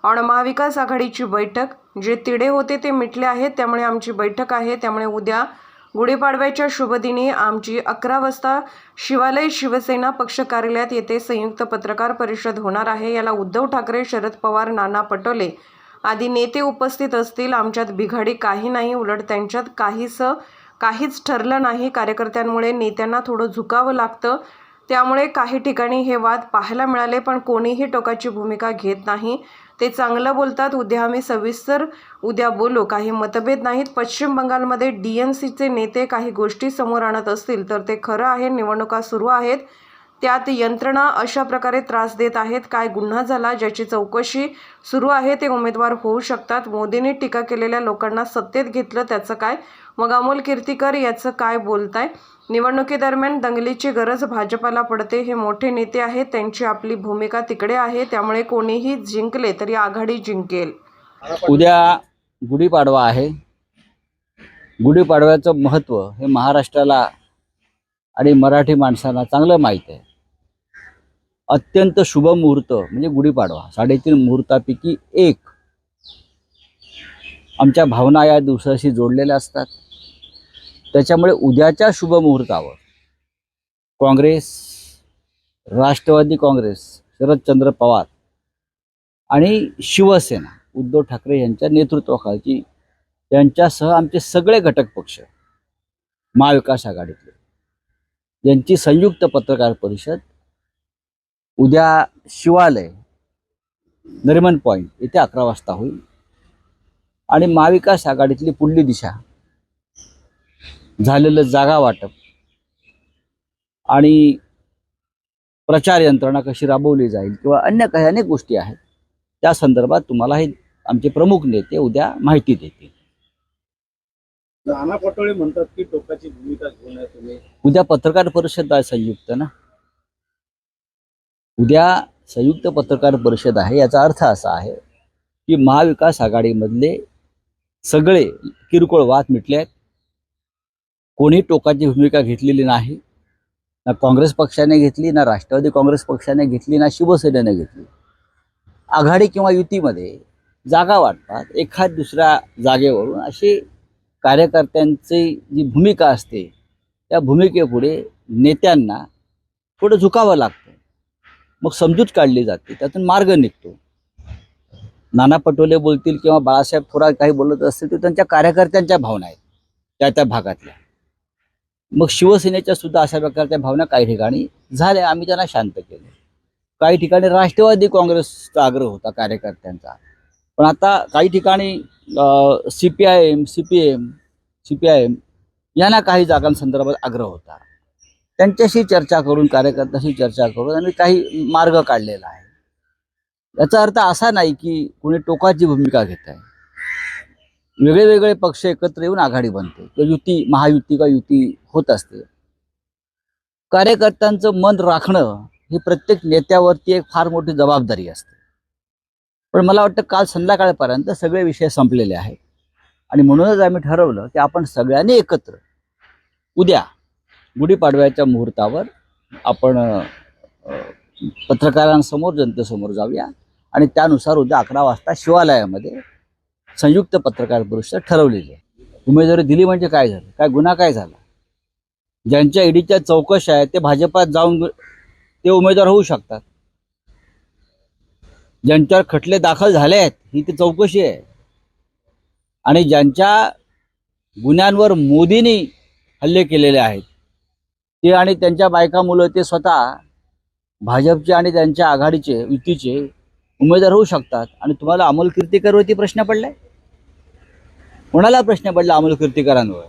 आणि महाविकास आघाडीची बैठक, जे तिढे होते ते मिटले आहेत, त्यामुळे आमची बैठक आहे। त्यामुळे उद्या गुढीपाडव्याच्या शुभदिनी आमची 11 वाजता शिवालय शिवसेना पक्ष कार्यालयात येथे संयुक्त पत्रकार परिषद होणार आहे। याला उद्धव ठाकरे, शरद पवार, नाना पटोले आदी नेते उपस्थित असतील। आमच्यात बिघाडी काही नाही, उलट त्यांच्यात काहीच ठरलं नाही। कार्यकर्त्यांमुळे नेत्यांना थोडं झुकावं लागतं, त्यामुळे काही ठिकाणी हे वाद पाहायला मिळाले, पण कोणीही टोकाची भूमिका घेत नाही। ते चांगलं बोलतात। उद्या आम्ही सविस्तर बोलू, काही मतभेद नाहीत। पश्चिम बंगालमध्ये DNCचे नेते काही गोष्टी समोर आणत असतील तर ते खरं आहे। निवडणुका सुरू आहेत, त्यात यंत्रणा अशा प्रकारे त्रास देत आहेत। काय गुन्हा झाला ज्याची चौकशी सुरू आहे, ते उमेदवार होऊ शकतात। मोदींनी टीका केलेल्या लोकांना सत्तेत घेतलं, त्याचं काय? मग अमोल कीर्तीकर याचं काय बोलताय? निवडणुकीदरम्यान दंगलीची गरज भाजपाला पडते, हे मोठे नेते आहेत, त्यांची आपली भूमिका तिकडे आहे, त्यामुळे कोणीही जिंकले तरी आघाडी जिंकेल। उद्या गुढीपाडवा आहे। गुढीपाडव्याचं महत्त्व हे महाराष्ट्राला आणि मराठी माणसांना चांगलं माहीत आहे। अत्यंत शुभ मुहूर्त म्हणजे गुढीपाडवा, 3.5 मुहूर्तापैकी एक। आमच्या भावना या दिवसाशी जोडलेल्या असतात, त्याच्यामुळे उद्याच्या शुभ मुहूर्तावर काँग्रेस, राष्ट्रवादी काँग्रेस, शरदचंद्र पवार आणि शिवसेना उद्धव ठाकरे यांच्या नेतृत्वाखाली यांच्यासह आमचे सगळे घटक पक्ष महाविकास आघाडीतले यांची संयुक्त पत्रकार परिषद उद्या शिवालय नरिमन पॉइंट येथे 11 वाजता होईल। आणि महाविकास आघाडीतली पुढली दिशा, झालेलं जागा वाटप आणि प्रचार यंत्रणा कशी राबवली जाईल किंवा अन्य काही अनेक गोष्टी आहेत, त्या संदर्भात तुम्हाला हे आमचे प्रमुख नेते उद्या माहिती देतील। नाना पटोले म्हणतात की टोकाची भूमिका घेऊन आहे तुम्ही। उद्या पत्रकार परिषद आहे संयुक्त ना, उद्या संयुक्त पत्रकार परिषद आहे। याचा अर्थ असा आहे की महाविकास आघाडीमधले सगळे किरकोळ वाद मिटले आहेत, कोणी टोकाची भूमिका घेतलेली नाही, ना काँग्रेस पक्षाने घेतली, ना राष्ट्रवादी काँग्रेस पक्षाने घेतली, ना शिवसेनेने घेतली। आघाडी किंवा युतीमध्ये जागा वाटतात, एखाद दुसऱ्या जागेवरून अशी कार्यकर्त्यांची जी भूमिका असते त्या भूमिकेपुढे नेत्यांना थोडं झुकावं लागतं, मग समजूत काढली जाते, त्यातून मार्ग निघतो। नाना पटोले बोलतील किंवा बाळासाहेब थोरात काही बोलत असतील ते त्यांच्या कार्यकर्त्यांच्या भावना आहेत त्या भागातल्या। मग शिवसेनेच्या सुद्धा अशा प्रकारच्या भावना काही ठिकाणी झाल्या, आम्ही त्यांना शांत केले। काही ठिकाणी राष्ट्रवादी काँग्रेसचा आग्रह होता कार्यकर्त्यांचा, पण आता काही ठिकाणी CPIM, CPIM यांना काही जागांसंदर्भात आग्रह होता। त्यांच्याशी चर्चा करून, कार्यकर्त्यांशी चर्चा करून आम्ही काही मार्ग काढलेला आहे। याचा अर्थ असा नाही की कोणी टोकाची भूमिका घेत आहे। वेगळे पक्ष एकत्र येऊन आघाडी बनते किंवा युती, महायुती का युती होत असते। कार्यकर्त्यांचं मन राखणं ही प्रत्येक नेत्यावरती एक फार मोठी जबाबदारी असते। पण मला वाटतं काल संध्याकाळपर्यंत सगळे विषय संपलेले आहेत आणि म्हणूनच आम्ही ठरवलं की आपण सगळ्यांनी एकत्र उद्या गुढीपाडव्याच्या मुहूर्तावर आपण पत्रकारांसमोर, जनतेसमोर जाऊया आणि त्यानुसार उद्या 11 वाजता शिवालयामध्ये संयुक्त पत्रकार परिषद ठरवलेली आहे। उमेदवारी दिली म्हणजे काय झालं? काय गुन्हा काय झाला? ज्यांच्या ईडीच्या चौकशा आहेत ते भाजपात जाऊन ते उमेदवार होऊ शकतात। ज्यांच्यावर खटले दाखल झाले आहेत ही ती चौकशी आहे, आणि ज्यांच्या गुन्ह्यांवर मोदींनी हल्ले केलेले आहेत ते आणि त्यांच्या बायका मुलं ते स्वतः भाजपचे आणि त्यांच्या आघाडीचे, युतीचे उमेदवार होऊ शकतात। आणि तुम्हाला अमोल कीर्तीकरवरती प्रश्न पडलाय? कोणाला प्रश्न पडला अमोल कीर्तीकरांवर?